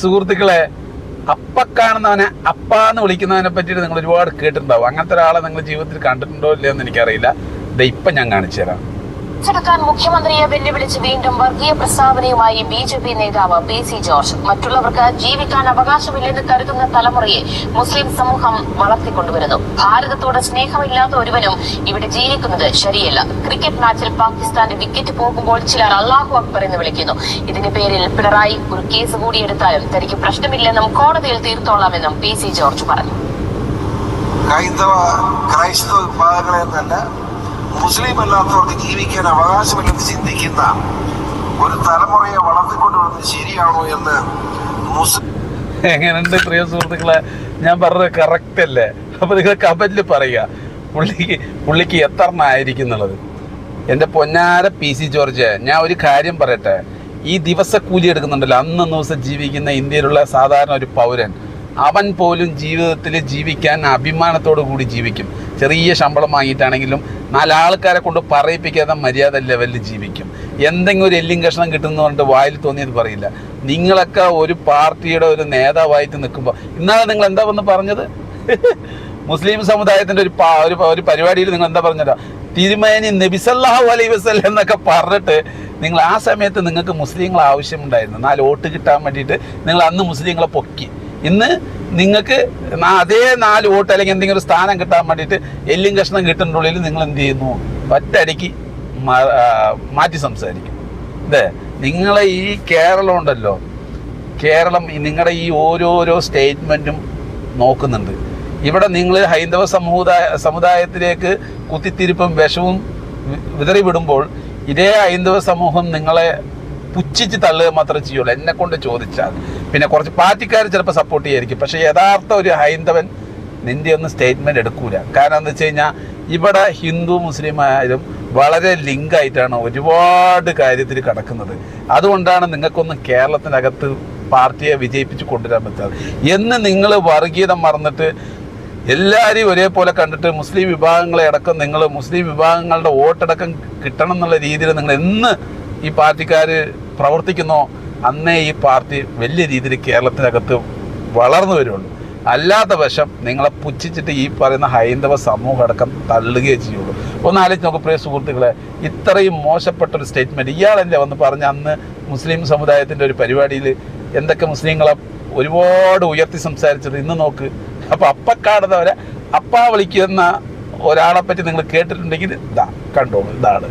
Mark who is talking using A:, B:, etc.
A: സുഹൃത്തുക്കളെ, അപ്പ കാണുന്നവനെ അപ്പ എന്ന് വിളിക്കുന്നതിനെ പറ്റിയിട്ട് നിങ്ങൾ ഒരുപാട് കേട്ടിട്ടുണ്ടാവും. അങ്ങനത്തെ ഒരാളെ നിങ്ങൾ ജീവിതത്തിൽ കണ്ടിട്ടുണ്ടോ ഇല്ലയോ എന്ന് എനിക്കറിയില്ല. ഇപ്പം ഞാൻ കാണിച്ചു തരാം.
B: െടുക്കാൻ മുഖ്യമന്ത്രിയെ വെല്ലുവിളിച്ച് വീണ്ടും വർഗീയ പ്രസ്താവനയുമായി ബി.ജെ.പി. നേതാവ് പി.സി. ജോർജ്. മറ്റുള്ളവർക്ക് ജീവിക്കാൻ അവകാശമില്ലെന്ന് കരുതുന്ന തലമുറയെ മുസ്ലിം സമൂഹം വളർത്തിക്കൊണ്ടുവരുന്നു. ഭാരതത്തോട് സ്നേഹമില്ലാത്ത ഒരുവനും ഇവിടെ ജീവിക്കുന്നത് ശരിയല്ല. ക്രിക്കറ്റ് മാച്ചിൽ പാകിസ്ഥാന്റെ വിക്കറ്റ് പോകുമ്പോൾ ചിലർ അല്ലാഹു അക്ബർ എന്ന് വിളിക്കുന്നു. ഇതിന്റെ പേരിൽ പിണറായി ഒരു കേസ് കൂടി എടുത്താലും തനിക്ക് പ്രശ്നമില്ലെന്നും കോടതിയിൽ തീർത്തോളാമെന്നും പി.സി. ജോർജ് പറഞ്ഞു.
C: ക്രൈസ്തവ വിഭാഗങ്ങളെന്നല്ല, മുസ്ലിം അല്ലാത്തവർക്ക് ജീവിക്കാൻ അവകാശമില്ലെന്ന് ചിന്തിക്കുന്ന ഒരു തലമുറയെ വളർത്തിക്കൊണ്ടുവരുന്നത് ശരിയാണോ എന്ന്
A: എങ്ങനെയുണ്ട് പ്രിയ സുഹൃത്തുക്കളെ? ഞാൻ പറഞ്ഞത് കറക്റ്റ് അല്ലേ? അപ്പൊ നിങ്ങൾ കമന്റിൽ പറയുക പുള്ളിക്ക് എത്ര ആയിരിക്കും എന്നുള്ളത്. എൻ്റെ പൊന്നാര പി.സി. ജോർജ്, ഞാൻ ഒരു കാര്യം പറയട്ടെ. ഈ ദിവസക്കൂലി എടുക്കുന്നുണ്ടല്ലോ, അന്നൊന്ന് ദിവസം ജീവിക്കുന്ന ഇന്ത്യയിലുള്ള സാധാരണ ഒരു പൗരൻ, അവൻ പോലും ജീവിതത്തിൽ ജീവിക്കാൻ അഭിമാനത്തോടു കൂടി ജീവിക്കും. ചെറിയ ശമ്പളം വാങ്ങിയിട്ടാണെങ്കിലും 4 ആൾക്കാരെ കൊണ്ട് പറയിപ്പിക്കാതെ മര്യാദ ലെവലിൽ ജീവിക്കും. എന്തെങ്കിലും ഒരു എല്ലും കഷ്ണം കിട്ടുന്നതുകൊണ്ട് വായിൽ തോന്നിയത് പറയില്ല. നിങ്ങളൊക്കെ ഒരു പാർട്ടിയുടെ ഒരു നേതാവായിട്ട് നിൽക്കുമ്പോൾ, ഇന്നാളെ നിങ്ങൾ എന്താ വന്ന് പറഞ്ഞത്? മുസ്ലിം സമുദായത്തിൻ്റെ ഒരു പരിപാടിയിൽ നിങ്ങൾ എന്താ പറഞ്ഞല്ലോ? തിരുമേനി നബി സല്ലല്ലാഹു അലൈഹി വസല്ലം എന്നൊക്കെ പറഞ്ഞിട്ട് നിങ്ങൾ ആ സമയത്ത് നിങ്ങൾക്ക് മുസ്ലിങ്ങളെ ആവശ്യമുണ്ടായിരുന്നു. 4 വോട്ട് കിട്ടാൻ വേണ്ടിയിട്ട് നിങ്ങൾ അന്ന് മുസ്ലിങ്ങളെ പൊക്കി. ഇന്ന് നിങ്ങൾക്ക് അതേ 4 വോട്ട് അല്ലെങ്കിൽ എന്തെങ്കിലും ഒരു സ്ഥാനം കിട്ടാൻ വേണ്ടിയിട്ട് എല്ലും കഷ്ണം കിട്ടുന്നുള്ളിൽ നിങ്ങൾ എന്ത് ചെയ്യുന്നു? ഒറ്റയടിക്ക് മാറ്റി സംസാരിക്കും. നിങ്ങളെ ഈ കേരളം ഉണ്ടല്ലോ, കേരളം നിങ്ങളുടെ ഈ ഓരോരോ സ്റ്റേറ്റ്മെൻറ്റും നോക്കുന്നുണ്ട്. ഇവിടെ നിങ്ങൾ ഹൈന്ദവ സമുദായത്തിലേക്ക് കുത്തിത്തിരിപ്പും വിഷവും വിതറി വിടുമ്പോൾ ഇതേ ഹൈന്ദവ സമൂഹം നിങ്ങളെ പുച്ഛിച്ച് തള്ളുക മാത്രമേ ചെയ്യുള്ളൂ. എന്നെ കൊണ്ട് ചോദിച്ചാൽ പിന്നെ കുറച്ച് പാർട്ടിക്കാർ ചിലപ്പോൾ സപ്പോർട്ട് ചെയ്യായിരിക്കും. പക്ഷേ യഥാർത്ഥ ഒരു ഹൈന്ദവൻ നിൻ്റെ ഒന്നും സ്റ്റേറ്റ്മെൻറ്റ് എടുക്കൂല. കാരണം എന്താ വെച്ച് കഴിഞ്ഞാൽ ഇവിടെ ഹിന്ദു മുസ്ലിം ആയാലും വളരെ ലിങ്കായിട്ടാണ് ഒരുപാട് കാര്യത്തിൽ കിടക്കുന്നത്. അതുകൊണ്ടാണ് നിങ്ങൾക്കൊന്നും കേരളത്തിനകത്ത് പാർട്ടിയെ വിജയിപ്പിച്ച് കൊണ്ടുവരാൻ പറ്റാതെ. എന്ന് നിങ്ങൾ വർഗീയത മറന്നിട്ട് എല്ലാവരെയും ഒരേപോലെ കണ്ടിട്ട് മുസ്ലിം വിഭാഗങ്ങളെ അടക്കം നിങ്ങൾ മുസ്ലിം വിഭാഗങ്ങളുടെ വോട്ടടക്കം കിട്ടണം എന്നുള്ള രീതിയിൽ നിങ്ങൾ എന്ന് ഈ പാർട്ടിക്കാർ പ്രവർത്തിക്കുന്നോ അന്നേ ഈ പാർട്ടി വലിയ രീതിയിൽ കേരളത്തിനകത്ത് വളർന്നു വരുള്ളൂ. അല്ലാത്ത വശം നിങ്ങളെ പുച്ഛിച്ചിട്ട് ഈ പറയുന്ന ഹൈന്ദവ സമൂഹം അടക്കം തള്ളുകയേ ചെയ്യുള്ളൂ. ഒന്ന് ആലോചിച്ച് നോക്ക് പ്രിയ സുഹൃത്തുക്കളെ, ഇത്രയും മോശപ്പെട്ടൊരു സ്റ്റേറ്റ്മെൻറ്റ് ഇയാളല്ലേ വന്ന് പറഞ്ഞ അന്ന് മുസ്ലിം സമുദായത്തിൻ്റെ ഒരു പരിപാടിയിൽ എന്തൊക്കെ മുസ്ലിങ്ങളെ ഒരുപാട് ഉയർത്തി സംസാരിച്ചത്. ഇന്ന് നോക്ക്. അപ്പോൾ അപ്പ കാണുന്നവരെ അപ്പ വിളിക്കുന്ന ഒരാളെ പറ്റി നിങ്ങൾ കേട്ടിട്ടുണ്ടെങ്കിൽ കണ്ടോളൂ, ഇതാണ്.